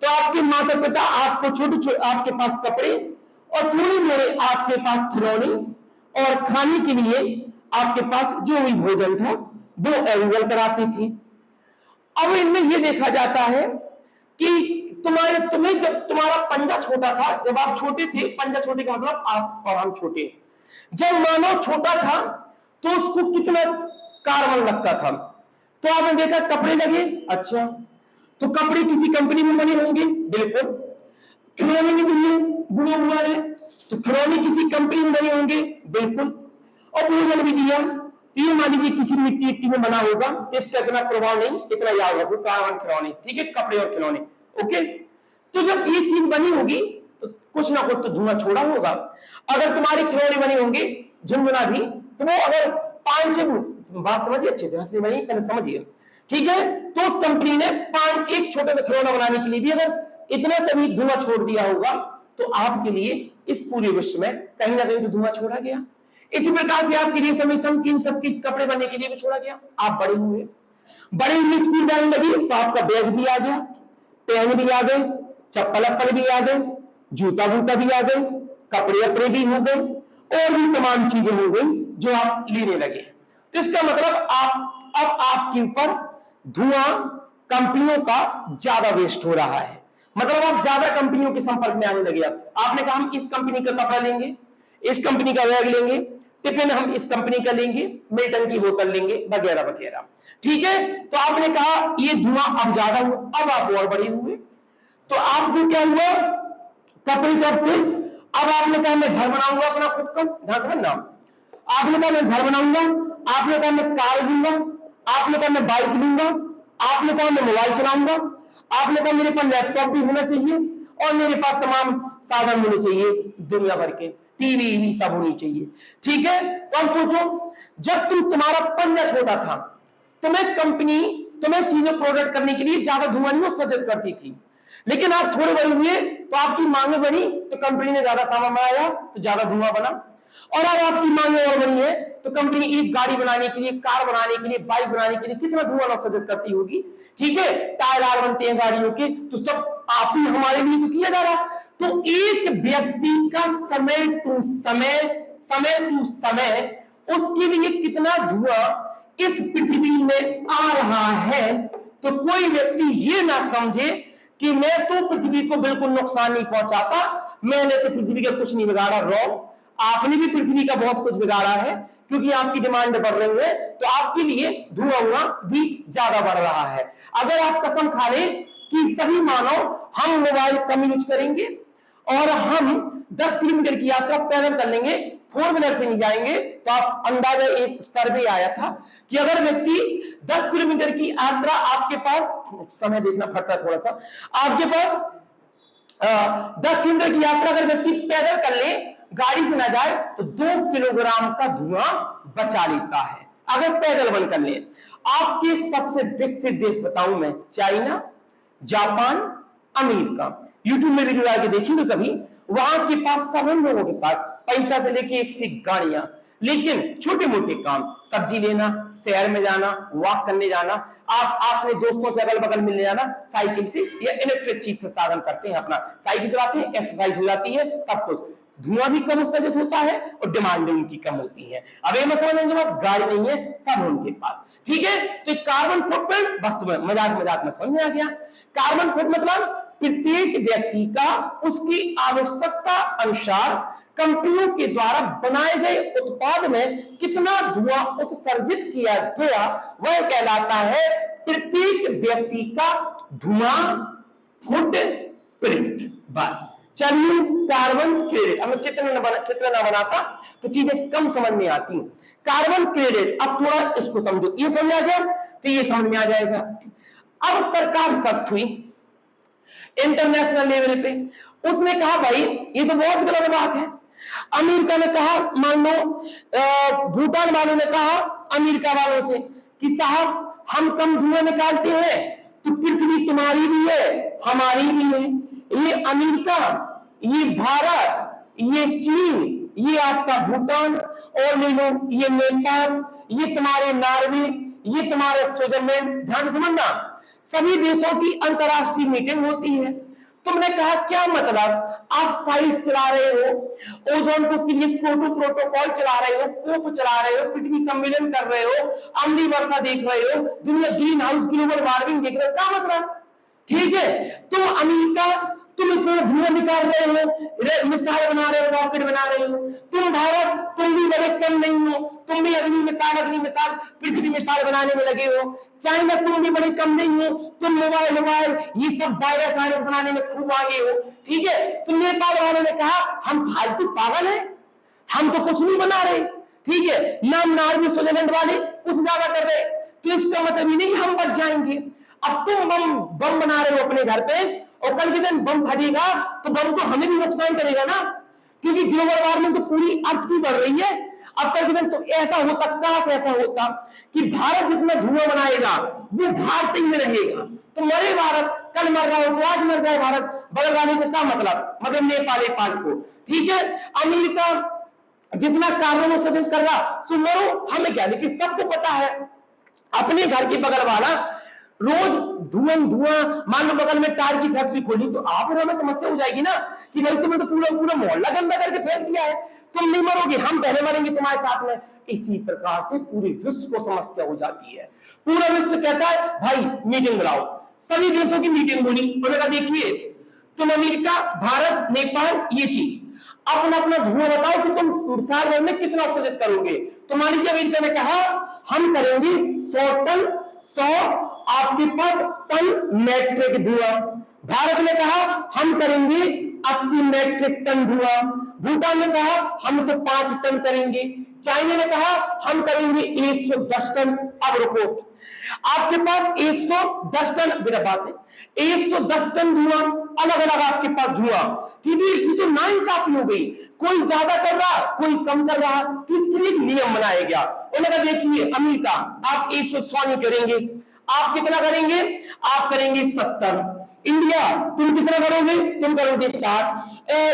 तो आपके माता पिता आपको छोटे आपके पास कपड़े और थोड़ी मोड़े आपके पास खिलौने और खाने के लिए आपके पास जो भी भोजन था वो अवेलेबल कराती थी। अब इनमें यह देखा जाता है कि तुम्हें जब तुम्हारा पंजा छोटा था, जब आप छोटे थे, पंजा छोटे का मतलब आप और हम छोटे, जब मानव छोटा था तो उसको कितना कार्बन लगता था, तो आपने देखा कपड़े लगे। अच्छा, तो कपड़े किसी कंपनी में बने होंगे, बिल्कुल। खिलौने भी बने, बुरा हुआ है तो खिलौने किसी कंपनी में बने होंगे, बिल्कुल। और भोजन भी दिया, तो ये मान लीजिए किसी मिट्टी में बना होगा, तो इसका इतना प्रभाव नहीं, इतना याद रखो, कार्बन खिलौने। ठीक है, कपड़े और खिलौने। ओके, तो जब ये चीज बनी होगी तो कुछ ना कुछ तो धुआं छोड़ा होगा। अगर तुम्हारे खिलौने बने होंगे झुनझुना भी, तो वो अगर 5-6, बात समझिए अच्छे से, हंसने में पहले समझिए। ठीक है, तो उस कंपनी ने एक छोटे से खिलौना बनाने के लिए भी अगर इतना सा भी धुआं छोड़ दिया होगा, तो आपके लिए इस पूरे विश्व में कहीं ना कहीं तो धुआं छोड़ा गया। इसी प्रकार से आपके लिए समय इन सबके कपड़े बनने के लिए भी छोड़ा गया। आप बड़े हुए, स्कूल जाने लगी तो आपका बैग भी आ गया, पेन भी आ गए, चप्पल भी आ गए, जूता भी आ गए, कपड़े भी हो गए, और भी तमाम चीजें हो गई जो आप लेने लगे। तो इसका मतलब अब आपके ऊपर धुआं कंपनियों का ज्यादा वेस्ट हो रहा है, मतलब आप ज्यादा कंपनियों के संपर्क में आने लगे। आपने कहा हम इस कंपनी का कपड़ा लेंगे, इस कंपनी का बैग लेंगे, टिफिन हम इस कंपनी का लेंगे, मिल्टन की बोतल लेंगे, वगैरह वगैरह। ठीक है, तो आपने कहा ये धुआं अब ज्यादा हुआ, अब आप और बड़े हुए, तो आपको क्या हुआ, कपड़े कब थे, अब आपने कहा मैं घर बनाऊंगा अपना खुद का। ध्यान समझना, आपने कहा मैं घर बनाऊंगा, आपने कहा मैं कार लूंगा, आपने कहा मैं बाइक लूंगा, आपने कहा मैं मोबाइल चलाऊंगा, आपने कहा मेरे पास लैपटॉप भी होना चाहिए और मेरे पास तमाम साधन होने चाहिए दुनिया भर के, टीवी सब होनी चाहिए। ठीक है, तो अब सोचो, जब तुम्हारा पंजा छोटा था, तुम्हें कंपनी तुम्हें चीजें प्रोडक्ट करने के लिए ज्यादा धुआं नहीं उत्सर्जित करती थी, लेकिन आप थोड़े बड़े हुए तो आपकी मांगे बढ़ी, तो कंपनी ने ज्यादा सामान बनाया तो ज्यादा धुआं बना, और अब आपकी मांगे और बढ़ी है तो कंपनी एक गाड़ी बनाने के लिए, कार बनाने के लिए, बाइक बनाने के लिए कितना धुआं उत्सर्जित करती होगी। ठीक है, टायर बनते हैं गाड़ियों के, तो सब आप ही हमारे लिए तो किया जा रहा। तो एक व्यक्ति का समय टू समय, समय टू समय उसके लिए कितना धुआं इस पृथ्वी में आ रहा है, तो कोई व्यक्ति ये ना समझे कि मैं तो पृथ्वी को बिल्कुल नुकसान नहीं पहुंचाता, मैंने तो पृथ्वी का कुछ नहीं बिगाड़ा। रॉन्ग, आपने भी पृथ्वी का बहुत कुछ बिगाड़ा है, क्योंकि आपकी डिमांड बढ़ रही है तो आपके लिए धुआं भी ज्यादा बढ़ रहा है। अगर आप कसम खा लें कि सभी मानव हम मोबाइल कम यूज करेंगे और हम 10 किलोमीटर की यात्रा पैदल कर लेंगे, 4 व्हीलर से नहीं जाएंगे, तो आप अंदाजा, एक सर्वे आया था कि अगर व्यक्ति 10 किलोमीटर की यात्रा, आपके पास समय देखना पड़ता है थोड़ा सा, आपके पास 10 किलोमीटर की यात्रा अगर व्यक्ति पैदल कर ले, गाड़ी से ना जाए, तो 2 किलोग्राम का धुआं बचा लेता है अगर पैदल बंद कर ले। आपके सबसे विकसित देश बताऊं मैं, चाइना, जापान, अमेरिका, यूट्यूब में वीडियो आके देखिए कभी, वहां के पास सब लोगों के पास पैसा से लेके एक से गाड़ियां, लेकिन छोटे मोटे काम, सब्जी लेना, शहर में जाना, वॉक करने जाना, आप अपने दोस्तों से अगल बगल मिलने जाना, साइकिल से या इलेक्ट्रिक चीज से साधन करते हैं, अपना साइकिल चलाते हैं, एक्सरसाइज हो जाती है, सब कुछ, धुआं भी कम उत्सर्जित होता है और डिमांड उनकी कम होती है। अब ये मत समझ लो गाड़ी नहीं है, सब है उनके पास। ठीक है, तो कार्बन फुटप्रिंट वस्तु में मजाक में समझ में आ गया। कार्बन फुट मतलब प्रत्येक व्यक्ति का उसकी आवश्यकता अनुसार कंपनियों के द्वारा बनाए गए उत्पाद में कितना धुआं उत्सर्जित किया गया, वह कहलाता है प्रत्येक व्यक्ति का धुआं फुटप्रिंट। बस, चलिए कार्बन क्रेडिट, अब मैं चित्र ना बनाता तो चीजें कम समझ में आती। कार्बन क्रेडिट, अब थोड़ा इसको समझो, ये समझ आ गया तो ये समझ में आ जाएगा। अब सरकार सख्त हुई इंटरनेशनल लेवल पे, उसने कहा भाई ये तो बहुत गलत बात है। अमेरिका ने कहा, मान लो भूटान वालों ने कहा अमेरिका वालों से कि साहब हम कम धुआं निकालते हैं तो पृथ्वी तुम्हारी भी है हमारी भी है, ये अमेरिका, ये भारत, ये चीन, ये आपका भूटान, और ले लो ये नेपाल, ये तुम्हारे नॉर्वे, ये तुम्हारे स्विट्जरलैंड, ध्यान समझना, सभी देशों की अंतरराष्ट्रीय मीटिंग होती है। तुमने कहा क्या मतलब, आप साइट चला रहे हो, ओजोन को के लिए क्योटो प्रोटोकॉल चला रहे हो, कोप चला रहे हो, पृथ्वी सम्मेलन कर रहे हो, अम्लीय वर्षा देख रहे हो, दुनिया ग्रीन हाउस ग्लोबल वार्मिंग देख रहे हो, क्या मतलब। ठीक है, तुम अमेरिका तुम इतना धुआं निकाल रहे हो, मिसाइल बना रहे हो, रॉकेट बना रहे हो, तुम भारत तुम भी बड़े कम नहीं हो, तुम भी अग्नि मिसाइल पृथ्वी मिसाइल बनाने में लगे हो, चाइना तुम भी बड़े कम नहीं हो, तुम मोबाइल ये सब वायरस बनाने में खूब आगे हो। ठीक है, तो नेपाल वालों ने कहा हम फालतू पागल है, हम तो कुछ नहीं बना रहे। ठीक है, नाम नार्वे स्विट्जरलैंड वाले कुछ ज्यादा कर रहे, तो इसका मतलब ये नहीं हम बच जाएंगे। अब तुम बम बना रहे हो अपने घर पे, और कल के दिन बम फटेगा तो बम तो हमें भी नुकसान करेगा ना, क्योंकि ग्लोबल वार्मिंग तो पूरी अर्थ की बढ़ रही है। अब कल के दिन तो ऐसा होता, काश ऐसा होता कि भारत जितना धुआं बनाएगा वो भारत ही में रहेगा, तो मरे भारत, कल मर रहा हो आज मर जाए भारत, बगल वाले को क्या मतलब नेपाल को। ठीक है, अमेरिका जितना कार्बन उत्सर्जन कर रहा, सो मरो, हमें क्या, लेकिन सबको पता है अपने घर के बगल वाला रोज धुआं, मान लो बगल में टायर की फैक्ट्री खोली, तो आप और हमें समस्या हो जाएगी ना कि भाई तुमने तो पूरा मोहल्ला गंदा करके फेंक दिया है, तुम नहीं मरोगे, हम पहले मरेंगे तुम्हारे साथ में। इसी प्रकार से पूरे विश्व को समस्या हो जाती है। पूरा विश्व कहता है भाई मीटिंग बुलाओ, सभी देशों की मीटिंग बोली, उन्होंने कहा देखिए तुम अमेरिका, भारत, नेपाल, ये चीज अपना अपना धुआं बताओ कि तुम साल भर में कितना उत्सर्जित करोगे। तो मान लीजिए अमेरिका ने कहा हम करेंगे 100 टन, 100 आपके पास टन मैट्रिक धुआं। भारत ने कहा हम करेंगे 80 मैट्रिक टन धुआं। भूटान ने कहा हम तो 5 टन करेंगे। चाइना ने कहा हम करेंगे 110 टन। अब रुको, आपके पास 110 टन, मेरा बात है, 110 टन धुआं, अलग अलग आपके पास धुआं, ठीक है। ये तो नाइंसाफी हो गई, कोई ज्यादा कर रहा, कोई कम कर रहा, तो इसके लिए नियम बनाया गया। उन्होंने देखिए अमेरिका, आप 100 नहीं करेंगे, आप कितना करेंगे, आप करेंगे 70। इंडिया तुम कितना करोगे, तुम करोगे 60।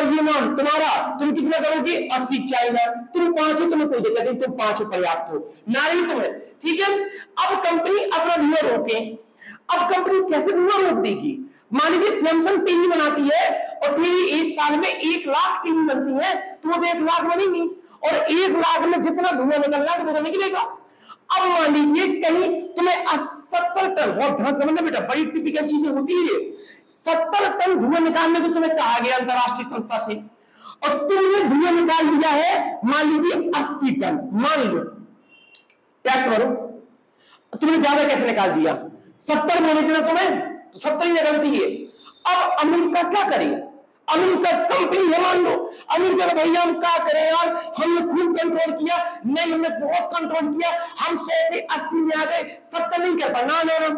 यूनान तुम्हारा, तुम कितना करोगे 80। चाइना तुम 5 हो, तुम्हें कोई दिक्कत नहीं, तुम 5 पर्याप्त हो, नारी तुम्हें, ठीक है। अब कंपनी अपना धुआं रोके, अब कंपनी कैसे धुआं रोक देगी? मान लीजिए सैमसंग टीवी बनाती है और टीवी एक साल में 1 लाख टीवी बनती है, तो वो तो 1 लाख बनेगी, और 1 लाख में जितना धुआं निकलना है वो निकलेगा। अब मान लीजिए कहीं तुम्हें 70 टन, बहुत ध्यान समझना बेटा, बड़ी टिपिकल चीजें होती है, 70 टन धुआं निकालने को तुम्हें कहा गया अंतरराष्ट्रीय संस्था से, और तुमने धुआं निकाल दिया है मान लीजिए 80 टन, मान लो, टैक्स भरो, तुमने ज्यादा कैसे निकाल दिया, 70 बोले थे ना तुम्हें, तो 70 ही निकालना चाहिए। अब अमेरिका क्या करे, अमेरिका कंपनी है मान लो, अमेरिका का भैया हम क्या करें यार, हमने खूब कंट्रोल किया, नहीं हमने बहुत कंट्रोल किया, हम 100 से 80 में आ गए, 70 नहीं कर पाए, ना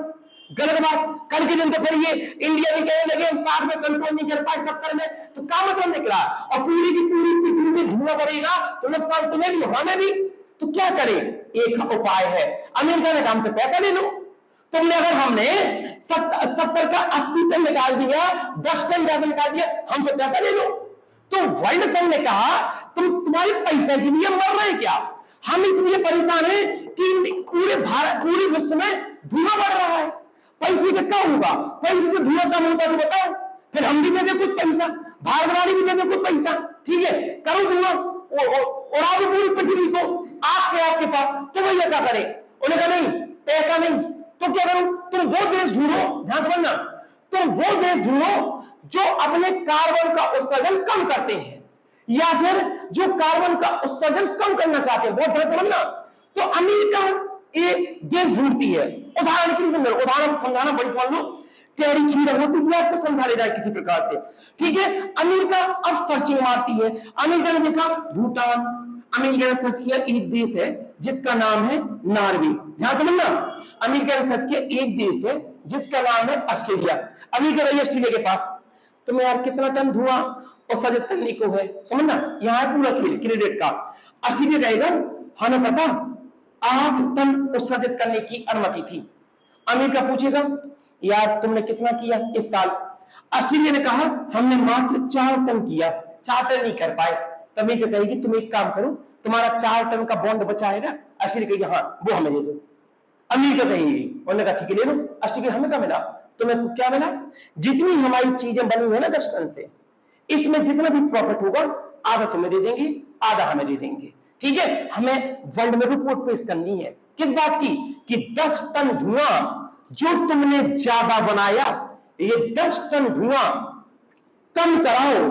गलत बात। कल के दिन तो फिर ये इंडिया में कहने लगे हम 60 में कंट्रोल नहीं कर पाए, 70 में, तो क्या मतलब निकला, और पूरी की पूरी पृथ्वी में धुआं बढ़ेगा तो नुकसान तुम्हें भी हमें भी, तो क्या करें, एक उपाय है, अमेरिका ने काम से पैसा ले लो, तुमने अगर हमने 70 का 80 टन निकाल दिया, 10 टन ज्यादा निकाल दिया, हमसे पैसा ले लो। तो वर्ल्ड संघ ने कहा तुम्हारी पैसे के लिए मर रहे क्या, हम इसलिए परेशान हैं कि पूरे भारत, पूरे विश्व में धुआं बढ़ रहा है, पैसे का क्या होगा, पैसे से धुआं कम होता तो बताओ, फिर हम भी दे दे कुछ पैसा, भारत वाली भी दे दे कुछ पैसा, ठीक है, करो धुआं और आप पूरी पृथ्वी को आग से आपके पास, तो भैया क्या करें, उन्हें कहा नहीं पैसा नहीं, तो क्या करो, तुम वो देश ढूंढो, ध्यान समझना, तुम वो देश ढूंढो जो अपने कार्बन का उत्सर्जन कम करते हैं, या फिर जो कार्बन का उत्सर्जन कम करना चाहते हैं, बहुत ध्यान समझना। तो अमेरिका एक देश ढूंढती है, उदाहरण के लिए समझो, उदाहरण समझाना बड़ी समझ लो, टेरी खीर होती है, आपको समझा ले जाए किसी प्रकार से, ठीक है। अमेरिका अब सर्चिंग मारती है, अमेरिका ने देखा भूटान, अमेरिका ने सर्च किया एक देश है जिसका नाम है नॉर्वे, ध्यान समझना, अमेरिका ने सर्च किया एक देश है जिसका नाम है ऑस्ट्रेलिया, अमेरिका गई ऑस्ट्रेलिया के पास, तो मैं यार कितना टन धुआं उत्सर्जित करने को है, समझना, यहाँ है पूरा क्रेडिट का, ऑस्ट्रेलिया कहेगा हमें पता 8 टन उत्सर्जित करने की अनुमति थी, अमेरिका पूछेगा यार तुमने कितना किया इस साल, ऑस्ट्रेलिया ने कहा हमने मात्र 4 टन किया, 4 टन नहीं कर पाए, तो अमेरिका कहेगी तुम एक काम करो, तुम्हारा 4 टन का बॉन्ड बचा है ना, ऑस्ट्रेलिया कहेगी हाँ वो हमें दे दो, अमेरिका कहेगी, उन्होंने कहा ठीक है ले लो, ऑस्ट्रेलिया हमें क्या मिला, तुम्हें क्या मिला, जितनी हमारी चीजें बनी है ना 10 टन से, इसमें जितना भी प्रॉफिट होगा आधा तुम्हें दे देंगे, आधा हमें दे देंगे, ठीक है। हमें वर्ल्ड में रिपोर्ट पेश करनी है किस बात की, कि 10 टन धुआं जो तुमने ज्यादा बनाया, ये 10 टन धुआं कम कराओ,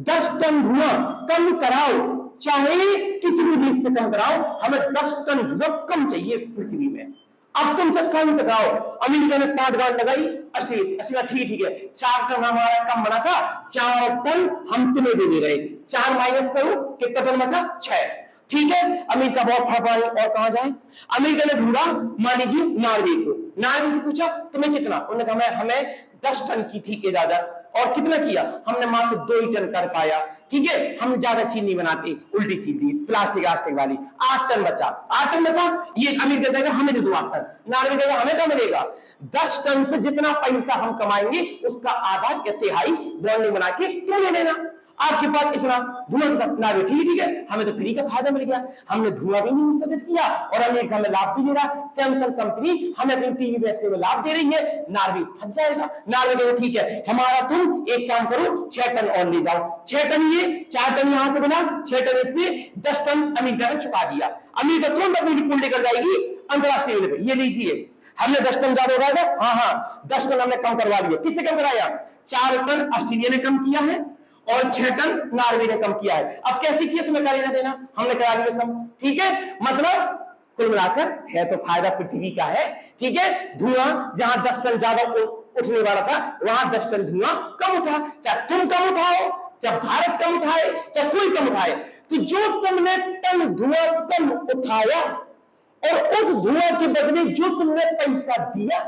10 टन धुआं कम कराओ, चाहे किसी भी देश से कम कराओ, हमें 10 टन धुआं कम चाहिए पृथ्वी में। अब तुम तक कम से कराओ, अमेरिका ने 60 गांठ लगाई, ऑस्ट्रेलिया ठीक है 4 टन हमारा कम बना था, 4 टन हम तुम्हें दे रहे, 4 माइनस करो कितना टन बचा 6, ठीक है। अमेरिका बहुत फड़फड़ाई और कहां जाए, अमेरिका ने ढूंढा मान लीजिए नॉर्वे को, नॉर्वे से पूछा तुम्हें कितना, उन्होंने कहा हमें 10 टन की थी इजाजत, और कितना किया, हमने मात्र 2 ही टन कर पाया, ठीक है, हम ज्यादा चीज नहीं बनाते उल्टी सीधी प्लास्टिक वाली, 8 टन बचा, 8 टन बचा, ये अमेरिका देगा हमें दे दो 8 टन, नॉर्वे देगा हमें क्या मिलेगा, 10 टन से जितना पैसा हम कमाएंगे उसका आधा या तिहाई बॉन्डिंग बना के क्यों ले लेना, आपके पास इतना धुआं नारे ठीक है, हमें तो फ्री का फायदा मिल गया, हमने धुआं भी नहीं उत्सर्जित किया और अमेरिका में लाभ भी ले रहा, सैमसंग कंपनी हमें अपनी टीवी बेचने में लाभ दे रही है, नार्वे फंस जाएगा, नार्वे कहेगा ठीक है हमारा तुम एक काम करो 6 टन और ले जाओ, 6 टन ये 4 टन यहां से बना, 6 टन इससे 10 टन अमेरिका ने चुका दिया, अमेरिका तुरंत अपनी रिपोर्ट लेकर जाएगी अंतरराष्ट्रीय लेवल पर, ये लीजिए हमने 10 टन ज्यादा उगाया था, हाँ 10 टन हमने कम करवा दिया, किससे कम कराया, 4 टन ऑस्ट्रेलिया ने कम किया है और 6 टन नार्वे ने कम किया है, अब कैसे किया तुम्हें करा लेना देना, हमने करा दिया कम, ठीक है, मतलब कुल मिलाकर है तो फायदा पृथ्वी का है, ठीक है, धुआं जहां 10 टन ज्यादा उठने वाला था वहां 10 टन धुआं कम उठा, चाहे तुम कम उठाओ, चाहे भारत कम उठाए, चाहे कोई कम उठाए, तो जो तुमने टन धुआं कम उठाया और उस धुआं के बदले जो तुमने पैसा दिया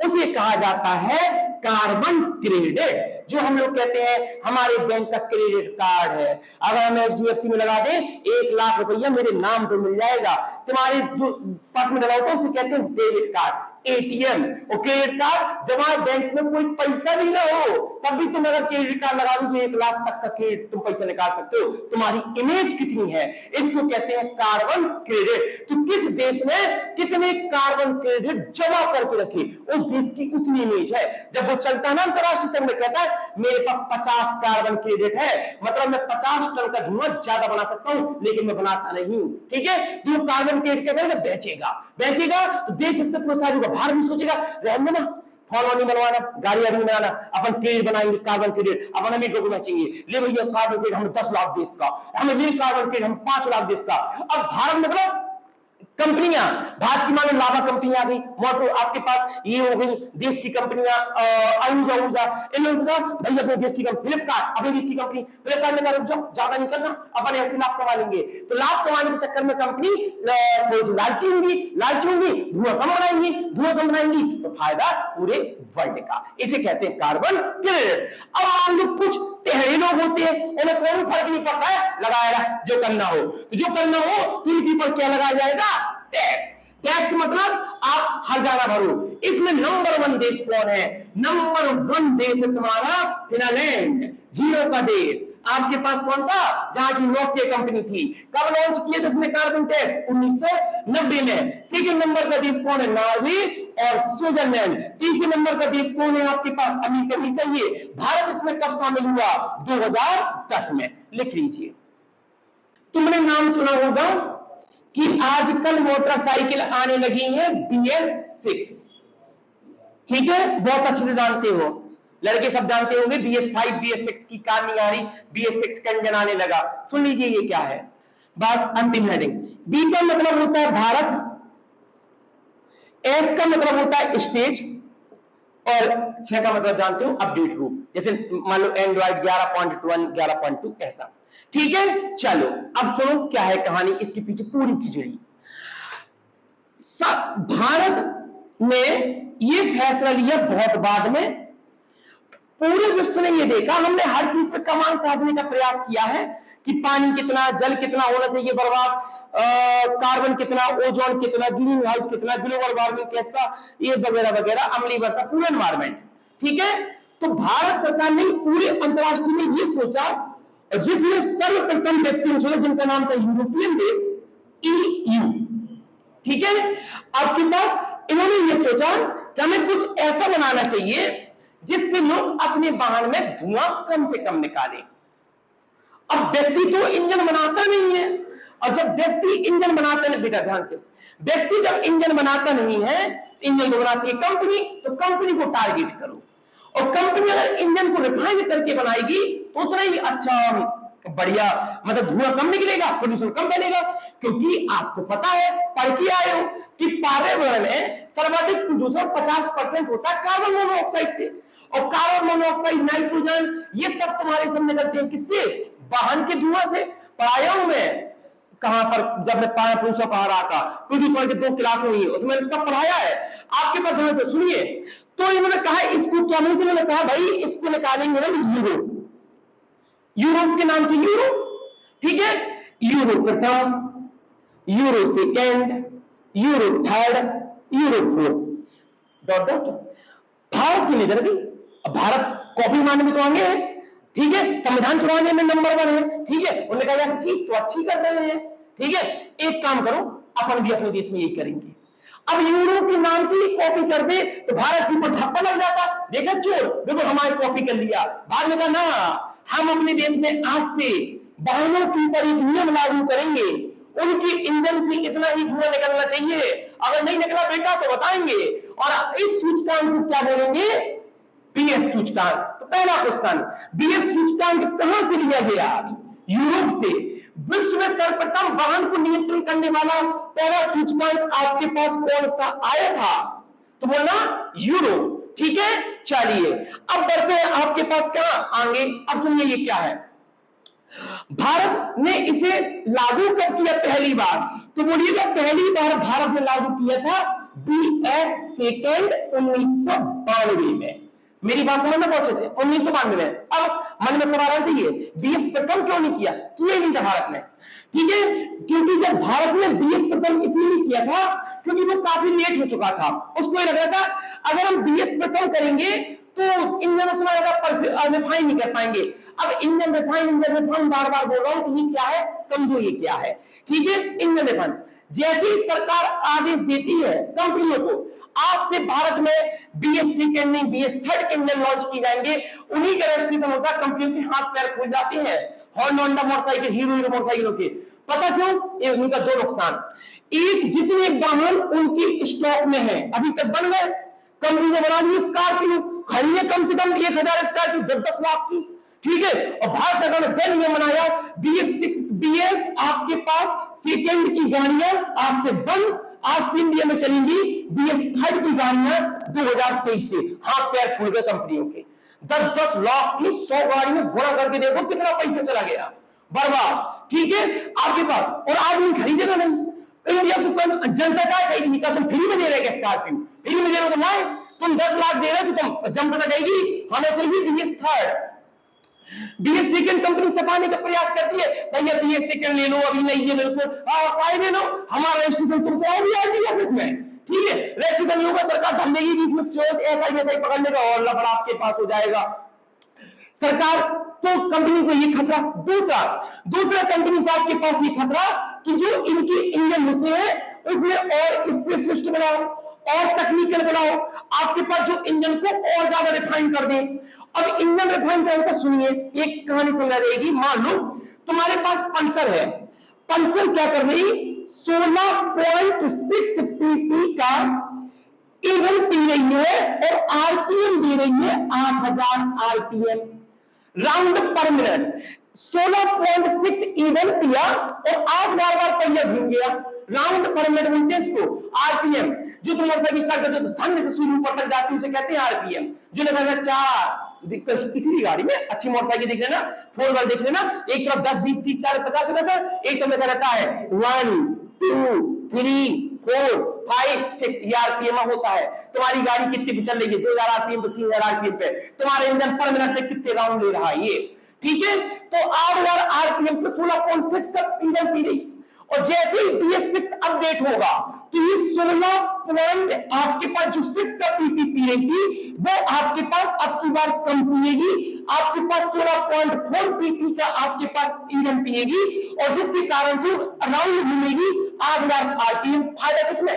उसे कहा जाता है कार्बन क्रेडिट। जो हम लोग कहते हैं हमारे बैंक का क्रेडिट कार्ड है, अगर हम एचडीएफसी में लगा दें 1 लाख रुपया मेरे नाम पे मिल जाएगा, तुम्हारे जो पर्स में लगा होता है उसे कहते हैं डेबिट कार्ड, एटीएम। और क्रेडिट कार्ड जब आप बैंक में कोई पैसा भी ना हो तब भी तुम अगर क्रेडिट कार्ड लगा दो 1 लाख तक का क्रेडिट तुम पैसा निकाल सकते हो। तुम्हारी इमेज कितनी है, इसको कहते हैं कार्बन क्रेडिट। तो किस देश ने कितने कार्बन क्रेडिट जमा करके रखे, उस देश की उतनी इमेज है। जब वो चलता है ना अंतरराष्ट्रीय संघ में, कहता है मेरे पास 50 कार्बन क्रेडिट है, मतलब मैं 50 टन का धुआं ज्यादा बना सकता हूं, लेकिन मैं बनाता नहीं हूं। ठीक है, तो कार्बन क्रेडिट क्या करेगा, बेचेगा तो देश इससे प्रोत्साहित होगा। भारत भी सोचेगा रहने ना, फॉलो नहीं बनवाना, गाड़ी नहीं बनाना, अपन क्रेडिट बनाएंगे, कार्बन क्रेडिट अपन अमेरिका को बेचेंगे। ले भैया कार्बन क्रेडिट हमें 10 लाख देश का, हमें ले कार्बन क्रेडिट हम 5 लाख देश का। अब भारत मतलब कंपनियां, भारत की मानो लावा कंपनी आ गई, मोटो आपके पास ये हो गई देश की कंपनियां, ऊर्जा इन लोगों का भाई अपने देश की कंपनी, फ्लिपकार्ट अपने देश की कंपनी, फ्लिपकार्ट ने कहा रुक जाओ ज्यादा नहीं करना, अपन ऐसे लाभ कमा लेंगे। तो लाभ कमाने के चक्कर में कंपनी थोड़ी सी लालची होंगी, धुआं कम बनाएंगी तो फायदा पूरे वर्ल्ड का। इसे कहते हैं कार्बन क्रेडिट। अब मान लो कुछ टेढ़े लोग होते हैं, उन्हें कोई फर्क नहीं पड़ता है, लगाएगा जो करना हो, तो जो करना हो उनके ऊपर क्या लगाया जाएगा, टैक्स मतलब आप हर्जाना भरो। इसमें नंबर 1 देश कौन है, नंबर 1 देश है तुम्हारा फिनलैंड, 0 का देश। आपके पास कौन सा, जहां की नोकिया कंपनी थी, कब लॉन्च किया इसने कार्बन टैक्स, 1990 में। सेकंड नंबर का देश कौन है, नॉर्वे और स्विट्जरलैंड। तीसरे नंबर का देश कौन है आपके पास, अमेरिका। ये भारत इसमें कब शामिल हुआ, 2010 में। लिख लीजिए, तुमने नाम सुना होगा कि आजकल मोटरसाइकिल आने लगी है BS6, ठीक है, बहुत अच्छे से जानते हो, लड़के सब जानते होंगे BS5 BS6 की कार नहीं आ रही, BS6 का इंजन आने लगा। सुन लीजिए ये क्या है, बस अंतिम हेडिंग। B का मतलब होता है भारत, S का मतलब होता है स्टेज, और 6 का मतलब जानते हो अपडेट रूप, जैसे मान लो एंड्रॉइड 11.1 11.2 ऐसा। ठीक है, चलो अब सुनो क्या है कहानी, इसके पीछे पूरी खिचड़ी। भारत ने ये फैसला लिया बहुत बाद में, पूरे विश्व ने ये देखा, हमने हर चीज पे कमान साधने का प्रयास किया है कि पानी कितना, जल कितना होना चाहिए बर्बाद, कार्बन कितना, ओजोन कितना, ग्रीन हाउस कितना, ग्लोबल वार्मिंग कैसा, ये वगैरह वगैरह, अम्लीय वर्षा, पूरा एनवायरमेंट। ठीक है, तो भारत सरकार ने पूरे अंतरराष्ट्रीय में ये सोचा, और जिसमें सर्वप्रथम व्यक्ति ने सोचा जिनका नाम था यूरोपियन देश, EU। ठीक है, आपके पास इन्होंने ये सोचा कि हमें कुछ ऐसा बनाना चाहिए जिससे लोग अपने वाहन में धुआं कम से कम निकालें। अब व्यक्ति तो इंजन बनाता नहीं है, और जब व्यक्ति इंजन बनाता है, बेटा ध्यान से, व्यक्ति जब इंजन बनाता नहीं है, इंजन तो बनाती है कंपनी, तो कंपनी को टारगेट करो, और कंपनी अगर इंजन को रिफाइन करके बनाएगी तो उतना ही अच्छा बढ़िया, मतलब धुआं कम निकलेगा, प्रदूषण कम फैलेगा। क्योंकि आपको पता है, पढ़ के आए हो कि पर्यावरण में सर्वाधिक प्रदूषण 50% होता है कार्बन मोनोऑक्साइड से, और कार्बन मोनोऑक्साइड, नाइट्रोजन, ये सब तुम्हारे सब निकलते हैं किससे, वाहन के धुआं से। पढ़ाया में कहां पर, जब मैं प्रदूषण पढ़ा रहा था, प्रदूषण के 2 क्लास हुई है, उसमें सब पढ़ाया है, आपके पास ध्यान से सुनिए। तो इन्होंने कहा इसको क्या नहीं, इन्होंने कहा भाई इसको निकालेंगे हम यूरोप के नाम से, यूरो। ठीक है, यूरो प्रथम, euro second, euro third, euro fourth, dot dot. Bharat की नजर गई, अब भारत कॉपी मारने में तो आगे है, ठीक है, संविधान चुराने में नंबर 1 है। ठीक है, उन्होंने कहा चीज तो अच्छी कर रहे हैं, ठीक है, एक काम करो अपन भी अपने देश में यही करेंगे। अब यूरो के नाम से ही कॉपी कर दे तो भारत के ऊपर धप्पा लग जाता, देखा चोर, देखो हमारे कॉपी कर लिया। बाद में कहा ना, हम अपने देश में आज से वाहनों के ऊपर एक नियम लागू करेंगे, उनकी इंजन से इतना ही धुआं निकलना चाहिए, अगर नहीं निकला बेटा तो बताएंगे। और इस सूचकांक को क्या बोलेंगे, BS सूचकांक। तो पहला क्वेश्चन, BS सूचकांक कहां से लिया गया, यूरोप से। विश्व में सर्वप्रथम वाहन को नियंत्रण करने वाला पहला सूचकांक आपके पास कौन सा आया था, तो बोलना यूरो। ठीक है, चलिए अब बढ़ते हैं आपके पास कहां आगे। अब सुनिए ये क्या है, भारत ने इसे लागू कब किया पहली बार? तो बोलिएगा पहली बार भारत ने लागू किया था BS सेकेंड 1992 में। मेरी बात समझ में पहुंचे थे 1992 में। अब मन में सवाल आना चाहिए, BS प्रथम क्यों नहीं किया? किए नहीं था भारत ने, ठीक है, क्योंकि जब भारत ने BS प्रथम इसलिए नहीं किया था क्योंकि वो काफी लेट हो चुका था। उसको ये लग रहा था अगर हम BS प्रथम करेंगे तो इंजन उतना ज्यादा रिफाइन नहीं कर पाएंगे। अब इंजन रिफाइन बार बार बोल रहा हूं तो ये क्या है, समझो ये क्या है, ठीक है। इंजन रिफाइन जैसे ही सरकार आदेश देती है कंपनियों को, आज से भारत में BS सेकेंड नहीं BS थर्ड के इंजन लॉन्च किए जाएंगे, उन्हीं का रजिस्ट्रेशन होता है, कंपनियों के हाथ पैर खुल जाते हैं। होंडा मोटरसाइकिल, हीरो मोटरसाइकिलों के, पता क्यों? ये उनका दो नुकसान, एक जितने वाहन उनकी स्टॉक में है अभी तक बन गए, कंपनी ने बना दी स्कॉर्पियो, खड़ी है कम से कम 1000 स्कॉर्पियो 10-10 लाख की, ठीक है। और भारत सरकार ने पहले नियम बनाया BS आपके पास सेकेंड की गाड़ियां आज से बंद, आज से इंडिया में चलेंगी BS थर्ड की गाड़ियां 2023 से। हाथ पैर खुल गए कंपनियों के, 10-10 लाख की 100 गाड़ियां गुणा करके देखो कितना पैसा चला गया, बर्बाद, ठीक है आपके पास। और आदमी खरीदेगा नहीं, इंडिया को जनता क्या कहेगी, तुम फ्री में दे रहे स्कॉर्पियो, फ्री में दे रहे हो तो लाए, तुम 10 लाख दे रहे हो तो तुम जनता कहेगी हमें चाहिए BS third. BS second company छपाने का प्रयास करती है, भैया BS सेकेंड ले लो, अभी नहीं है बिल्कुल, काय ले लो, हमारा रजिस्ट्रेशन तुमको अभी आएगी ऑफिस में, ठीक है, रजिस्ट्रेशन नहीं होगा सरकार धम देगी कि इसमें चोर ऐसा ही पकड़ने का और लफड़ा आपके पास हो जाएगा सरकार। तो कंपनी को ये खतरा। दूसरा कंपनी को आपके पास ये खतरा कि जो इनके इंजन होते हैं उसमें और स्पेशलिस्ट बनाओ और टेक्निकल बनाओ, आपके पास जो इंजन को और ज्यादा रिफाइन कर दे। अब इंजन रिफाइन क्या होता है सुनिए, एक कहानी समझा देगी। मान लो तुम्हारे पास पल्सर है, पल्सर क्या कर रही, 16.6 pp का ईंधन पी रही है और आरपीएम दे रही है 8000 आरपीएम राउंड पर मिनट। 16.6 ईंधन पिया और 8000 बार पहिया घूम गया, राउंड पर मिनट बोलते हैं इसको आरपीएम। जो तुम मोटरसाइकिल स्टार्ट करते हो तो धन्य से शुरू ऊपर तक जाती है उसे कहते हैं आरपीएम। जो लगा 4 किसी भी गाड़ी में अच्छी मोटरसाइकिल देख लेना, 4 व्हीलर देख लेना, एक तरफ 10 20 30 40 50 रहता है, एक तरफ रहता है 1 2 3 4 5 6 ये आरपीएम होता है। तुम्हारी गाड़ी कितने पे चल रही है, 2000 आरपीएम पे 3000 आरपीएम पे, तुम्हारा इंजन पर मिनट में कितने राउंड ले रहा है ये, ठीक है। तो 8000 आरपीएम पे 16.6 का इंजन पी रही, और जैसे ही BS6 अपडेट होगा तो ये 16 पॉइंट आपके पास जो 6 का पीपी पी रही थी वो आपके पास अब की बार कम पिएगी, आपके पास 16.4 पीपी का आपके पास इंजन पिएगी, और जिसके कारण से राउंड घूमेगी 8000 आरपीएम। फायदा किसमें,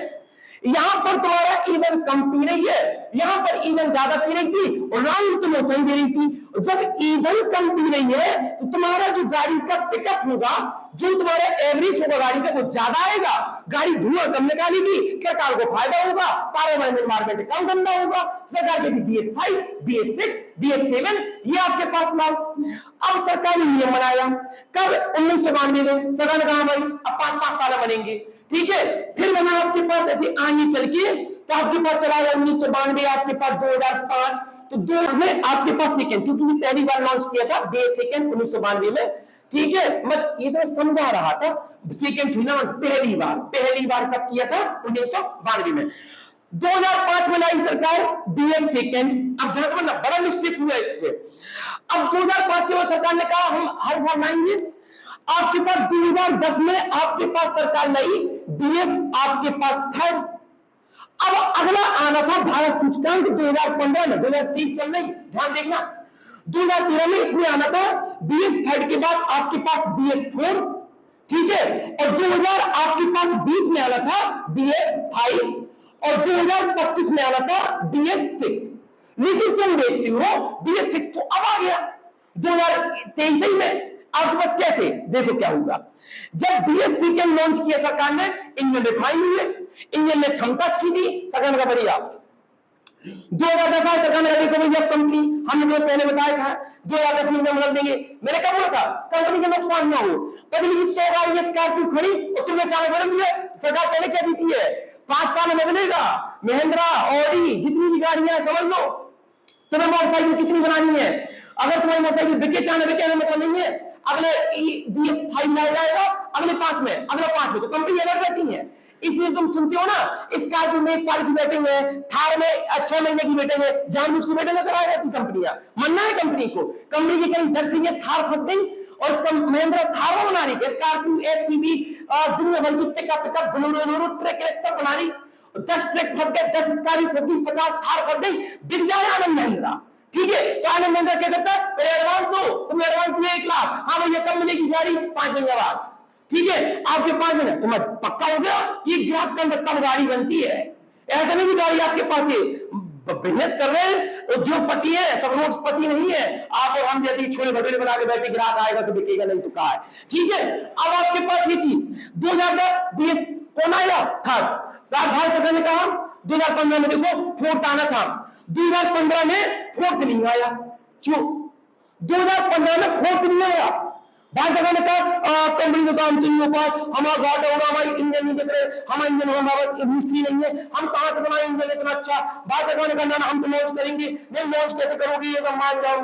यहां पर तुम्हारा ईंधन कम पी रही है, यहां पर ईंधन ज्यादा पी रही थी और राउंड तुम्हें कहीं दे रही थी। जब ईंधन कम पी रही है तो तुम्हारा जो गाड़ी का पिकअप होगा, जो तुम्हारा एवरेज होगा गाड़ी का वो ज्यादा आएगा, गाड़ी धुआं कम निकालेगी, सरकार को फायदा होगा, पर्यावरण एनवायरमेंट कम गंदा होगा, सरकार कहती BS5 BS6 BS7 ये आपके पास लाओ। अब सरकार ने नियम बनाया कब, 1992 में। सरकार ने कहा भाई अब 5-5 साल बनेंगे, ठीक है। फिर बना आपके पास ऐसे आगे चल के, तो आपके पास चला गया 1992, आपके पास 2005, तो 2000 में आपके पास सेकेंड, क्योंकि पहली बार लॉन्च किया था BS सेकेंड 1992 में, ठीक है। मैं ये तो समझा रहा था, सेकेंड थी ना, पहली बार कब किया था, 1992 में। 2005 में लाई सरकार BS सेकेंड। अब ध्यान समझना, बड़ा मिस्टेक हुआ इससे। अब 2005 के बाद सरकार ने कहा हम हर साल लाएंगे, आपके पास 2010 में आपके पास सरकार लाई BS आपके पास थर्ड। अब अगला आना था भारत सूचकांक 2015 में, 2023 चल रही, ध्यान देखना, 2013 में इसमें आना था BS थर्ड के बाद आपके पास BS4, ठीक है, और 2000 आपके पास 20 में आना था BS5 और 2025 में आना था BS6। लेकिन तुम देखते हो BS6 तो अब आ गया 2023 में आपके पास। कैसे, देखो क्या होगा, जब BS सेकेंड लॉन्च किया सरकार ने, इंजन रिफाइन हुए, इंजन में क्षमता अच्छी थी, सरकार का बढ़िया 2010 में सरकार ने देखो भैया कंपनी, हमने जो पहले बताया था 2010 में बदल देंगे, मैंने क्या बोला था कंपनी के नुकसान ना हो, बदली 100 गाड़ी स्कॉर्पियो खड़ी और तुमने 4 बदल दिए। सरकार पहले क्या दी है 5 साल में बदलेगा, महिंद्रा ऑडी जितनी भी गाड़ियां समझ लो, तुम्हें मोटरसाइकिल कितनी बनानी है, अगर तुम्हारी मोटरसाइकिल बिके चाहे बिके मतलब नहीं है, अगले BS5 में आ जाएगा, अगले 5 में, अगले 5 में, तो कंपनी अलग रहती है। इसलिए तुम सुनते हो ना, स्कॉर्पियो में 1 साल की वेटिंग है, थार में 6 महीने की वेटिंग है, जानबूझ की वेटिंग कराई जाती कंपनियां। मनना है कंपनी को, कंपनी की कहीं इंडस्ट्री में थार फंस गई और महिंद्रा थार बना रही है, स्कॉर्पियो एक्सयूवी दुनिया भर की पिकअप बोलेरो ट्रक सब बना रही। 10 ट्रक फंस गए, 10 स्कॉर्पियो फंस गई, 50 थार फंस गई, बिक जाए आनंद महिंद्रा। ठीक है, तो आनंद महिंद्रा क्या करता है, पहले एडवांस दो, तुमने एडवांस दिया 1 लाख, हाँ भैया कब मिलेगी गाड़ी, 5 महीने बाद। ठीक है, आपके 5 महीने तुम्हें पक्का हो गया, ये ग्राहक का तब गाड़ी बनती है। ऐसा नहीं कि गाड़ी आपके पास है, बिजनेस कर रहे हैं, उद्योगपति है, सब रोडपति नहीं है। आप और हम जैसे छोले भटूरे बना के बैठे, ग्राहक आएगा तो बिकेगा, नहीं तो कहा है। ठीक है, अब आपके पास ये चीज 2010 BS कौन आया था, साहब भाई सरकार ने कहा 2015 में देखो फोर्थ आना था, 2015 में फोर्थ नहीं आया, क्यों 2015 में फोर्थ नहीं आया? भाई साहब ने कहा कंपनी में काम तो नहीं हो पाए, हमारा घाटा होगा, हमारी इंजन नहीं बिक रहे, हमारा इंजन हमारा मिस्त्री नहीं है, हम कहां से बनाए इंजन इतना अच्छा। भाई साहब ने कहा ना हम तो लॉन्च करेंगे, नहीं लॉन्च कैसे करोगे, ये तो मान जाओ,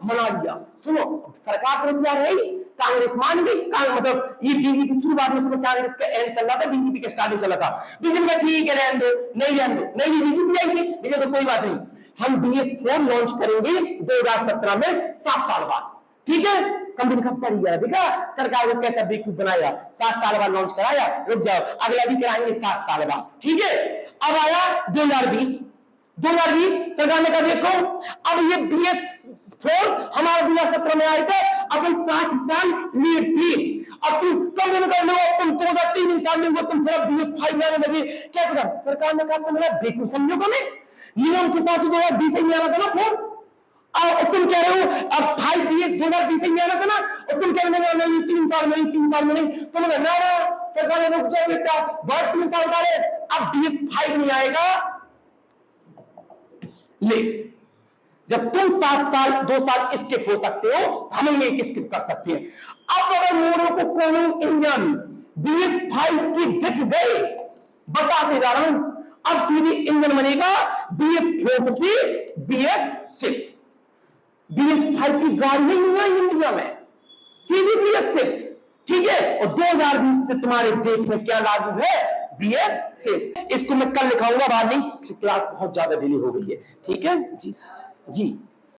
मना लिया। सुनो, सरकार तो होशियार है ही, कांग्रेस मान गई, मतलब ये बीजेपी की शुरुआत में कांग्रेस का एंड चल रहा था, बीजेपी का स्टार्टिंग चला था। बीजेपी का ठीक है रहने दो, नहीं रहने दो, नहीं बीजेपी आएगी, बीजेपी तो कोई बात नहीं, हम BS4 लॉन्च करेंगे 2017 में, 7 साल बाद। ठीक है, कंपनी का पड़ गया, देखा सरकार को कैसा बेवकूफ बनाया, 7 साल बाद लॉन्च कराया, रुक जाओ अगला भी कराएंगे 7 साल बाद। ठीक है, अब आया 2020 सरकार ने कहा देखो अब ये BS4 हमारा 2017 में आए थे, अपन 7 साल लीड थी, अब तुम कंपनी कर लो, तुम 2003 साल में तुम फिर BS5 लाने लगे, कैसे कर? सरकार ने कहा तुम बेवकूफ समझो कभी, नियम के साथ 2020 में आना था ना फोन, और तुम कह रहे हो अब 5 BS 2020 में आना था ना, और तुम कह रहे हो नहीं 3 साल में नहीं, 3 साल में नहीं, तुम ना सरकार ने रुक जाओ बेटा, बहुत 3 साल का है, अब BS5 नहीं आएगा। ले, जब तुम 7 साल 2 साल स्किप हो सकते हो, हम ये स्किप कर सकते हैं। अब अगर मोड़ों को कोनो इंजन BS5 की दिख गए, बताते जा रहा हूं, अब सीधी इंजन बनेगा BS4 से BS6। BS5 की गाड़ी नहीं आई इंडिया में, सीधी BS6। ठीक है, और 2020 से तुम्हारे देश में क्या लागू है, BS6। इसको मैं कल लिखाऊंगा, बाद नहीं, क्लास बहुत ज्यादा डिले हो गई है। ठीक है जी, जी।